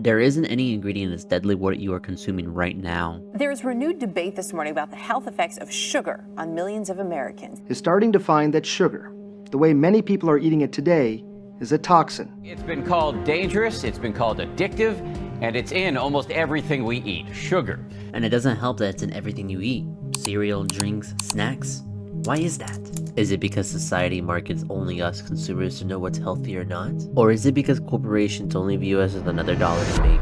There isn't any ingredient as deadly what you are consuming right now. There's renewed debate this morning about the health effects of sugar on millions of Americans. Is starting to find that sugar, the way many people are eating it today, is a toxin. It's been called dangerous, it's been called addictive, and it's in almost everything we eat, sugar. And it doesn't help that it's in everything you eat. Cereal, drinks, snacks. Why is that? Is it because society markets only us consumers to know what's healthy or not? Or is it because corporations only view us as another dollar to make?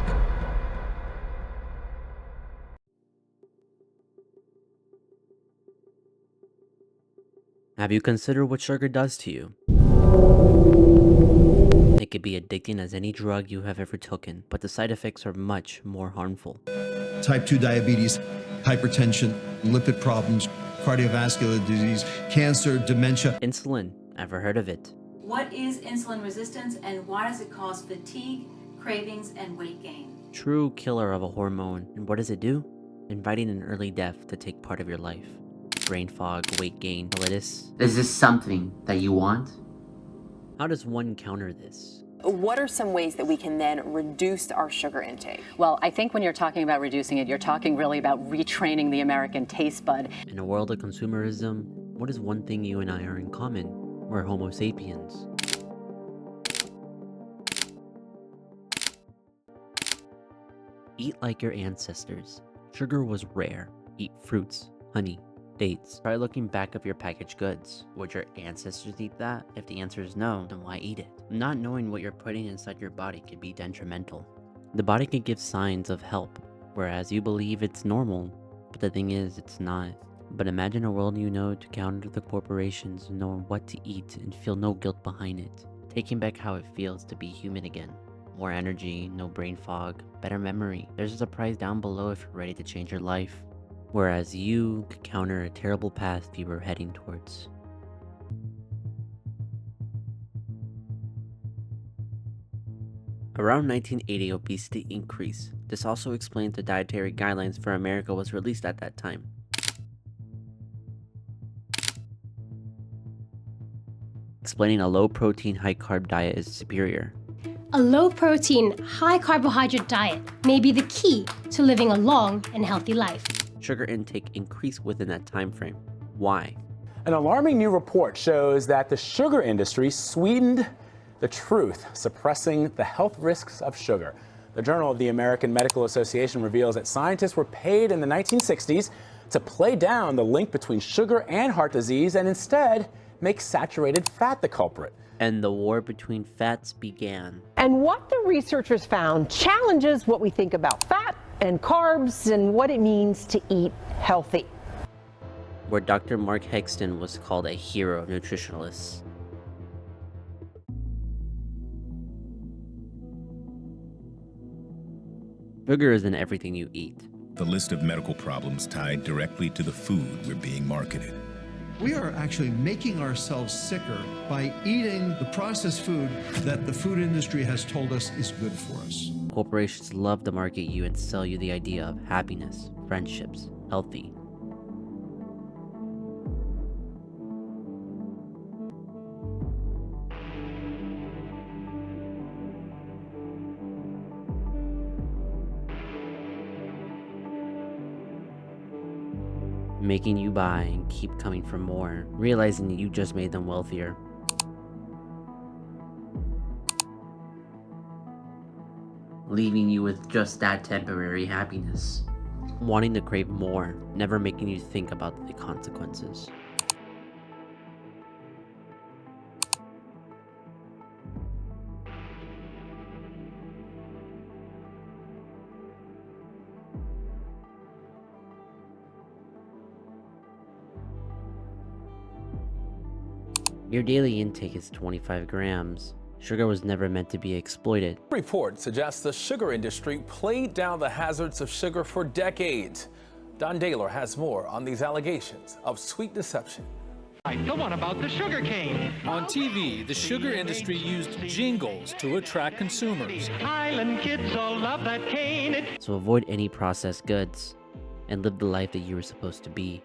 Have you considered what sugar does to you? It could be addicting as any drug you have ever taken, but the side effects are much more harmful. Type 2 diabetes, hypertension, lipid problems, cardiovascular disease, cancer, dementia. Insulin, ever heard of it? What is insulin resistance and why does it cause fatigue, cravings, and weight gain? True killer of a hormone. And what does it do? Inviting an early death to take part of your life. Brain fog, weight gain, mellitus. Is this something that you want? How does one counter this? What are some ways that we can then reduce our sugar intake? Well, I think when you're talking about reducing it, you're talking really about retraining the American taste bud. In a world of consumerism, what is one thing you and I are in common? We're Homo sapiens. Eat like your ancestors. Sugar was rare. Eat fruits, honey, dates. Try looking back of your packaged goods. Would your ancestors eat that? If the answer is no, then why eat it? Not knowing what you're putting inside your body can be detrimental. The body can give signs of help, whereas you believe it's normal, but the thing is, it's not. But imagine a world you know to counter the corporations, knowing what to eat and feel no guilt behind it. Taking back how it feels to be human again. More energy, no brain fog, better memory. There's a surprise down below if you're ready to change your life. Whereas you could counter a terrible path you were heading towards. Around 1980, obesity increased. This also explains the dietary guidelines for America was released at that time. Explaining a low-protein, high-carb diet is superior. A low-protein, high-carbohydrate diet may be the key to living a long and healthy life. Sugar intake increased within that time frame. Why? An alarming new report shows that the sugar industry sweetened the truth, suppressing the health risks of sugar. The Journal of the American Medical Association reveals that scientists were paid in the 1960s to play down the link between sugar and heart disease and instead make saturated fat the culprit. And the war between fats began. And what the researchers found challenges what we think about fat and carbs and what it means to eat healthy. Where Dr. Mark Hexton was called a hero of nutritionalists. Sugar is in everything you eat. The list of medical problems tied directly to the food we're being marketed. We are actually making ourselves sicker by eating the processed food that the food industry has told us is good for us. Corporations love to market you and sell you the idea of happiness, friendships, healthy. Making you buy and keep coming for more, realizing that you just made them wealthier. Leaving you with just that temporary happiness. Wanting to crave more, never making you think about the consequences. Your daily intake is 25 grams. Sugar was never meant to be exploited. The report suggests the sugar industry played down the hazards of sugar for decades. Don Daylor has more on these allegations of sweet deception. The one about the sugar cane. On TV, the sugar industry used jingles to attract consumers. Island kids all love that cane. So avoid any processed goods and live the life that you were supposed to be.